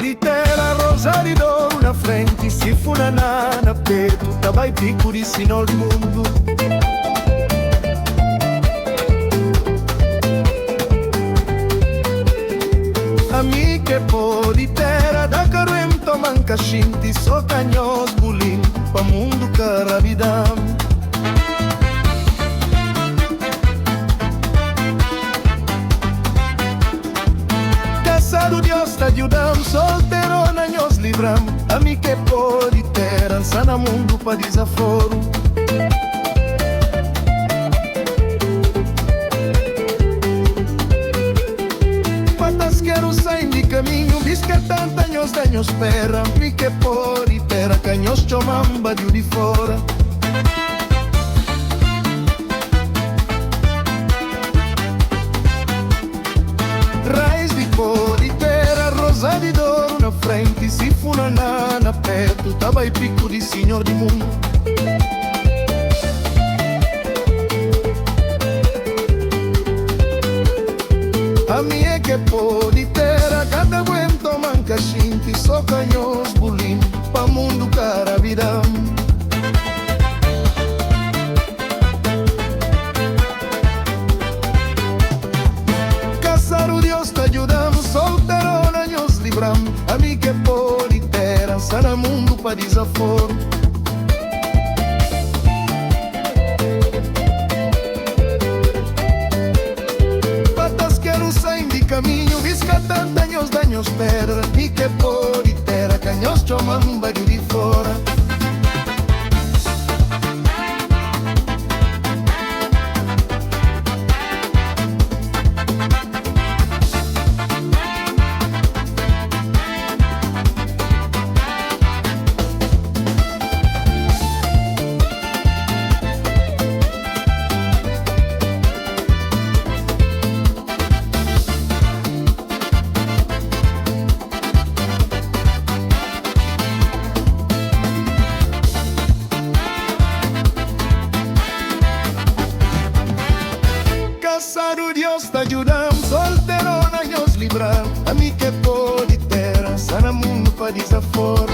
de terra, rosa de dor na frente, se funaná na peito, tabai pico de sinal do mundo. Amiche po di terra, da caruento manca scinti, so cagnos bulin, pa mundo caravidam. Casado Dios te ajudam, solterona nos livram. Amiche po di terra, sana mundo pa desaforo. Quero sair de caminho, diz que tanta nos danos espera. Mi que por e terra, canhos chomamba de fora. Raiz de por e terra, rosa de dor na frente, se funaná na perto, tava e pico de senhor de mundo. A minha que pode ter a cada aguento manca shinti, só canhos bulim, pa mundo caravidam. Casar o Deus te ajudam, solterona nos livram. A minha que pode ter a sana mundo pa desaforo. Caminho, visca tanta nos danos pedra, e que por e terra, canhos chomamba de fora. Casado Dios te ajudam, solterona nos livram. A mim que pode ter, sana mundo pa desaforo.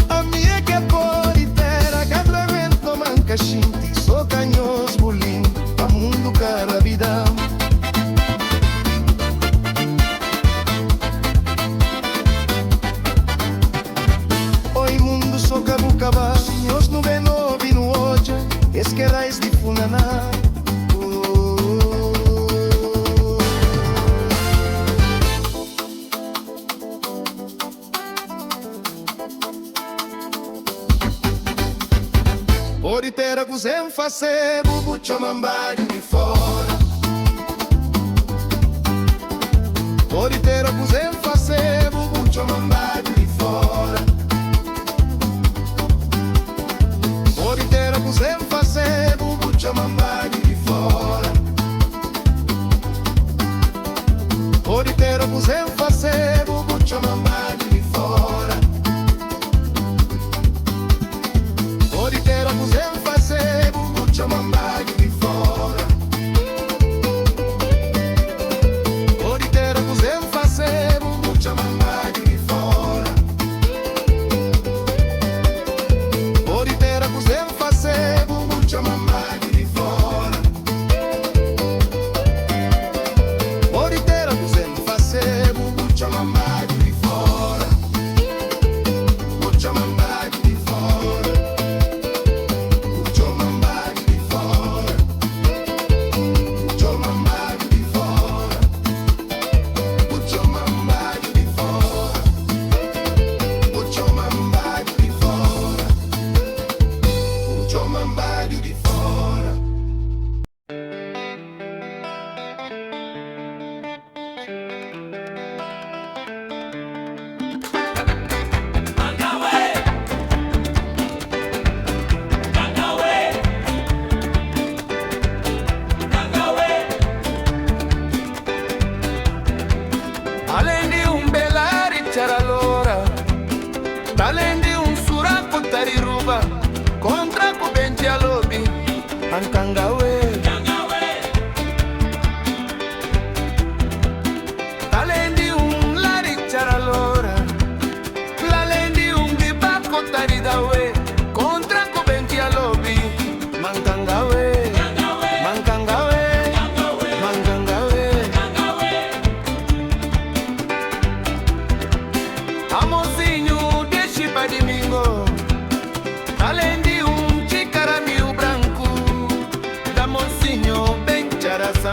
A minha que pode ter, a cada vento manca shinti, só canhos bulim, pa mundo caravidam. Soca no cavalo, nós não vê no vino hoje, esquerais de funaná. Pode ter a cozem fazer, bubu chomambaio de fora. Pode ter a cozem fazer, bubu chomambaio de fora. Sem fazer bubu chomamba de fora. Pode ter o sem fazer bubu chomamba de fora. Pode ter o sem fazer bubu chomamba de fora. Pode ter o sem fazer bubu chomamba de fora. Pode ter o sem fazer bubu chomamba de fora. Pode ter o sem fazer bubu chomamba de fora. Bubu chomamba de fora. Bubu chomamba de fora. Bubu chomamba de fora. Bubu chomamba de fora. Bubu chomamba de fora. Chomambaio de fora. Além de belari charalora, além de suraco tariruba, contra kubenti alobi, ankangawe,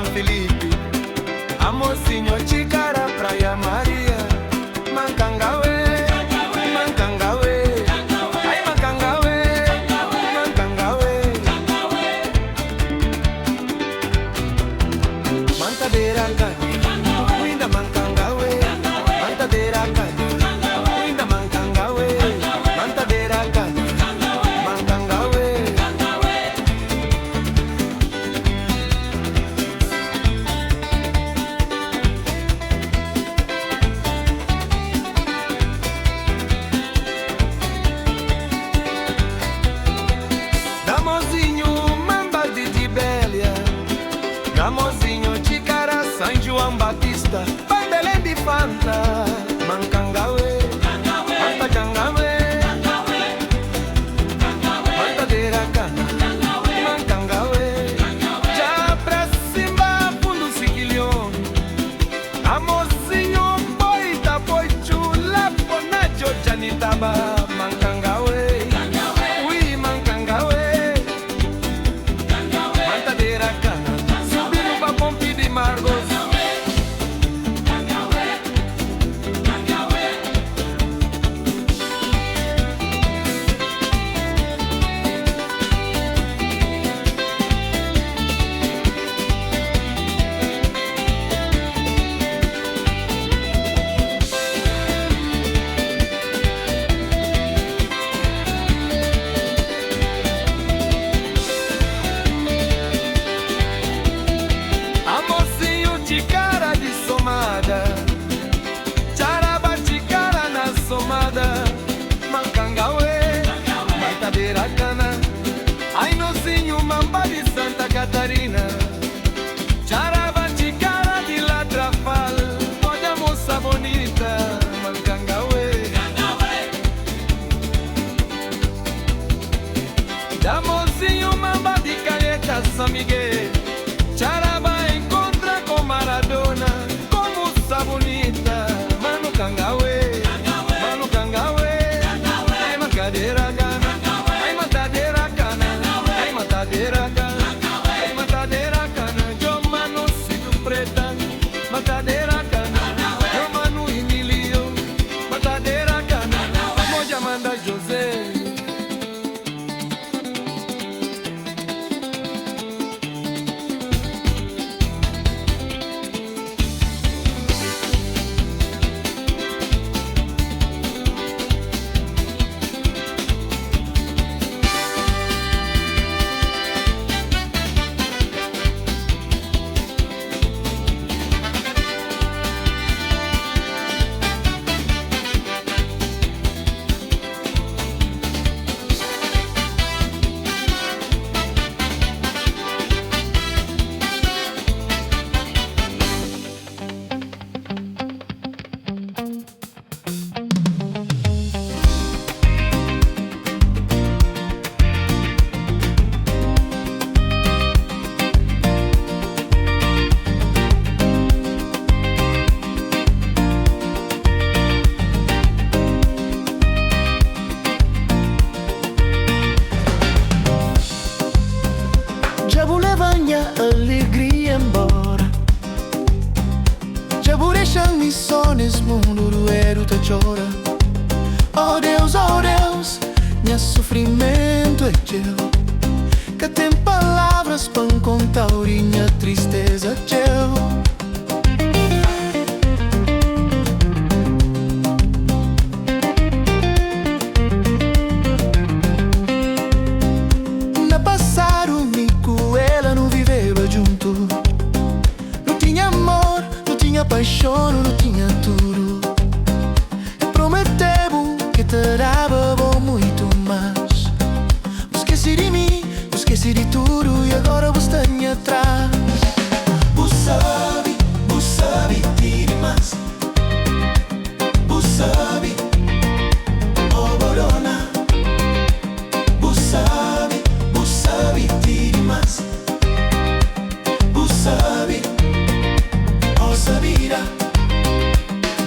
San Felipe, Amosinho, Chicara, Praia Maria, Mancangawe, Mancangawe, ai Mancangawe, Mancangawe, Mantadeira, Winda Mancangawe, Mantadeira, Winda Mancangawe, Mantadeira, Mancangawe. Damozinho, Mamba de Tibélia, Damozinho, Chicara, São João Batista, Pai Belém de Fanta, Mancangawe, Manta Cangawe, Mantadeira Cana, Mancangawe, já pra cima, fundo Siquilhão, Amozinho, Boita, Boichula, Bonacho, Janitaba, Mancangawe. Chicara de somada, Charaba Chicara na somada, Mancangawe, Mantadeira Cana, ai nozinho Mamba de Santa Catarina, Charaba Chicara de Latrafal, toda moça bonita, Mancangawe, da mozinho Mamba de Calheta, São Miguel, Charaba Maradona, como essa bonita, Mano Cangawe, Mano Cangawe, ai Mancadeira Cana, ai Mantadeira Cana, ai Mantadeira Cana, ai Mantadeira Cana, Jo Mano Cido Preta, Mantadeira Cana, Jo Mano Emilio, Mantadeira Cana, Moja Manda José. Já vou levar minha alegria embora. Já vou deixar mis sonhos mundo doero te chora. Oh Deus, meu sofrimento é teu. Que tem palavras para contar minha tristeza teu. Paixão, não tinha tudo. Eu prometeu que te dava bom muito mais. Esqueci de mim, esqueci de tudo e agora você está atrás. Você sabe de demais. Você sabe, oh Borona. Você sabe de demais. Você sabe, oh Sabira.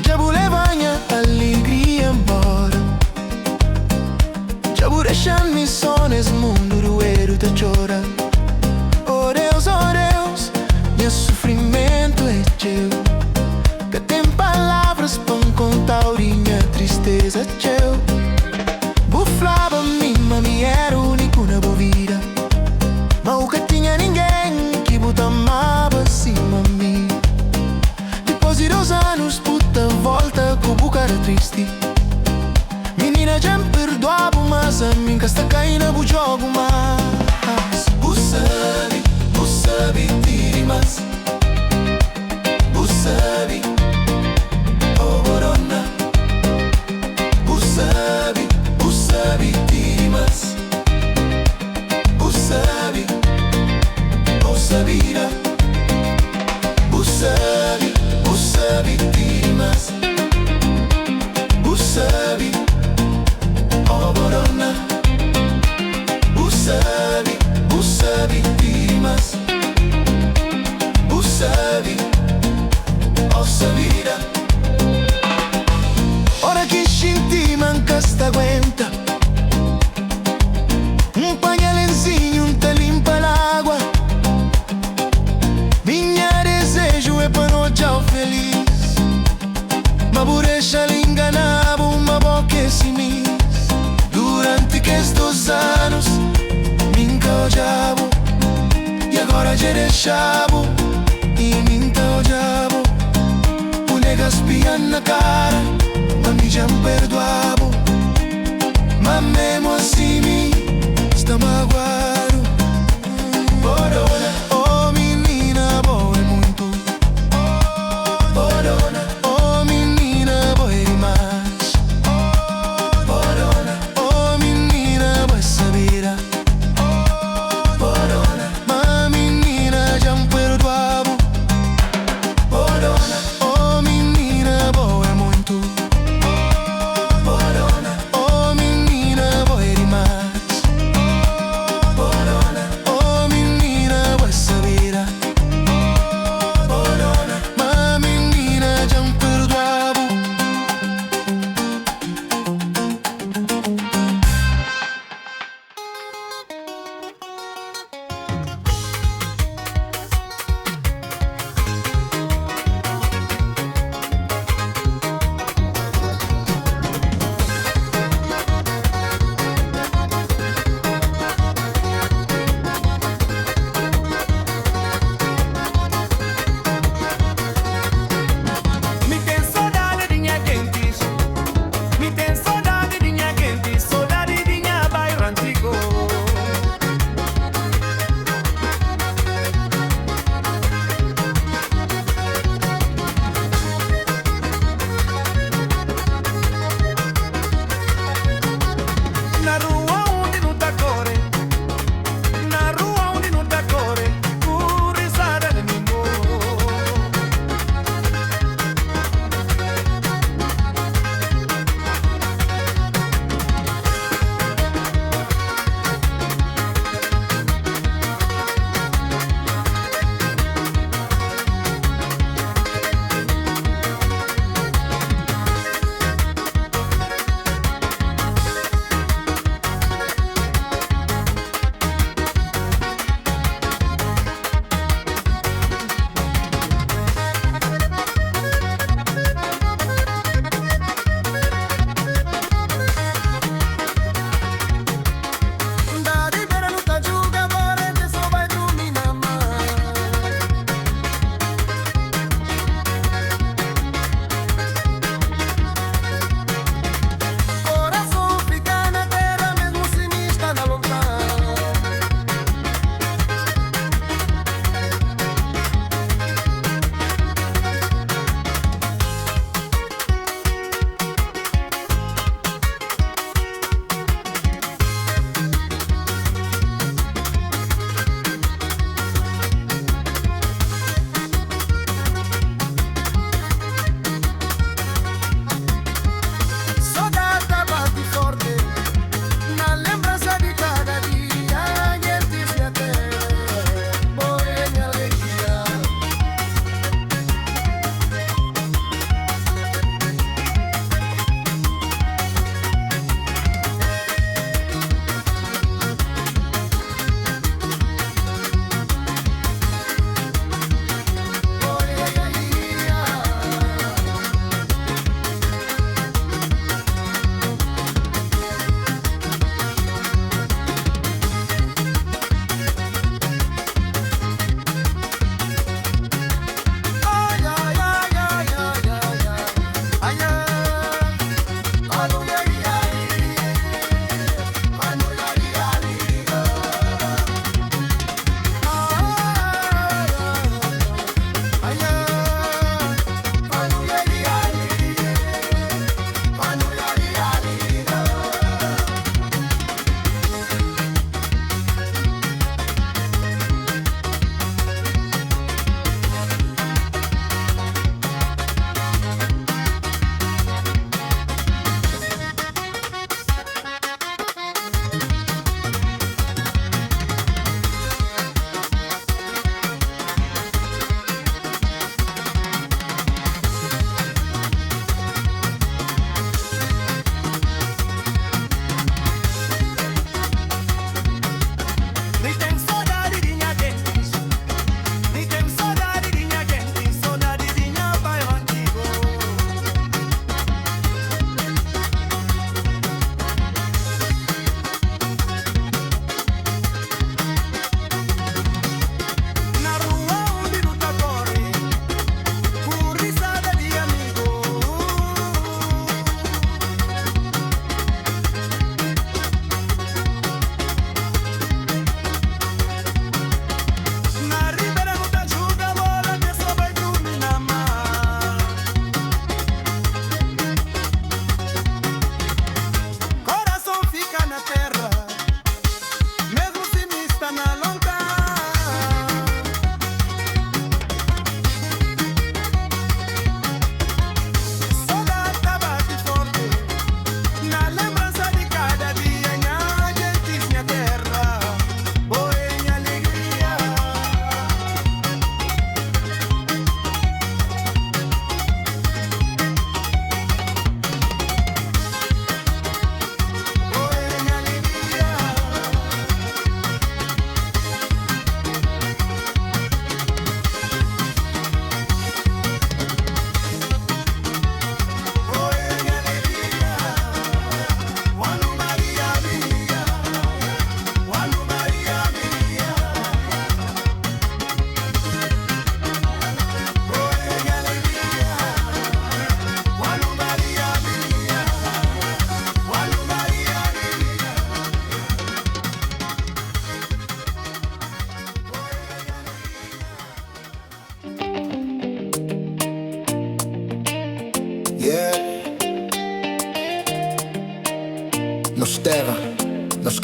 Já vou levar minha alegria embora. Já vou deixar mis sonhos mundo doero te chora. Oh Deus, meu o sabe vítimas, o sabe, o sabida. Ora que senti manca sta aguenta, un pañalenzinho te limpa l'água. Minha desejo é para no tchau feliz, ma burecha l'inganava uma boca si mis. Durante estes anos me encojavo e agora já deixavo e me encojavo. O nega espiando na cara, ma mi já perdoavo. Ma mesmo assim me está magoado. Borona, oh menina boa é muito. Borona, oh menina boa é demais. Borona, oh menina boa é sabida. Borona, ma menina já me perdoavo. Borona, oh menina boa é muito. Borona,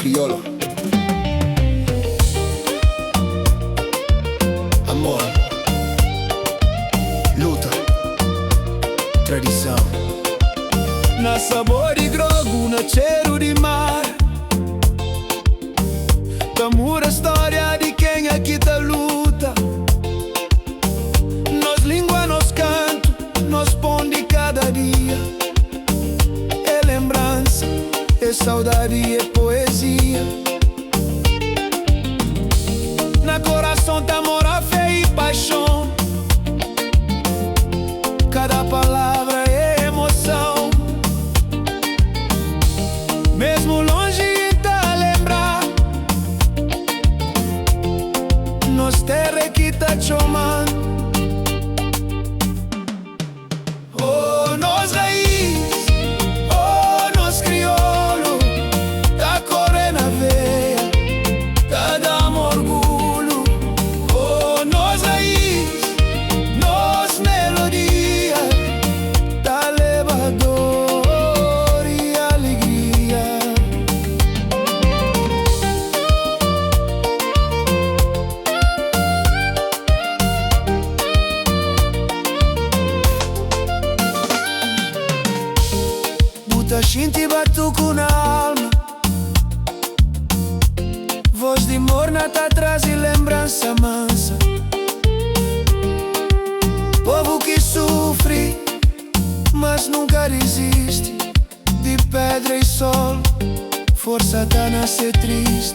crioulo. Amor, luta, tradição. Na sabor e grogo, na cheiro de mar. Tamura história de quem aqui tá luta. Nos língua, nos canto, nos pão de cada dia. É lembrança, é saudade, é poesia. Na coração tá amor, fé e paixão. Cada palavra é emoção. Mesmo longe tá lembrar, nos terra que tá chamando. Oh, nós raiz, oh, nós crioulo, tá correndo a veia, tá dando orgulho. Oh, nós raiz, nós melodia, tá levador e alegria. Buta shinti batuco na alma, voz de morna tá traz e lembrança mansa. Povo que sofre, mas nunca desiste. De pedra e sol, força tá na ser triste.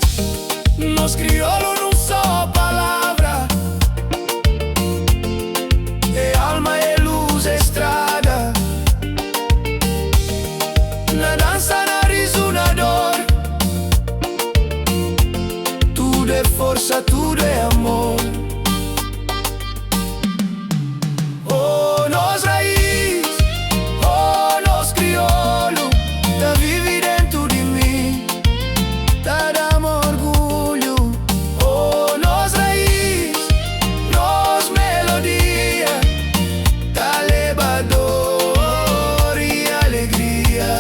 Nos crioulo não só palavra, é alma, é luz, é estrada. Na dança, na riso, na dor, tudo é força, tudo é amor. Oh, nós raiz, oh, nós crioulo, tá vive dentro de mim, tá dando orgulho. Oh, nós raiz, nós melodia, tá levador e alegria.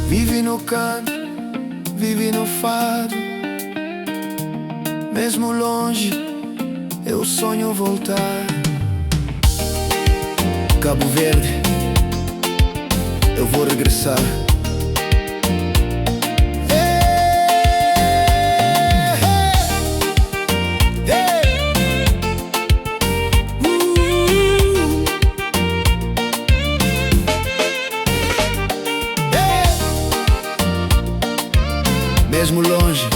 Vive no canto, vive no fado. Mesmo longe, eu sonho voltar. Cabo Verde, eu vou regressar. Mesmo longe,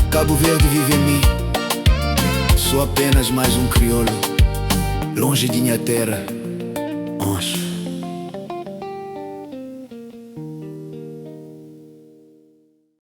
Cabo Verde vive em mim. Sou apenas mais um crioulo, longe de minha terra. Onde?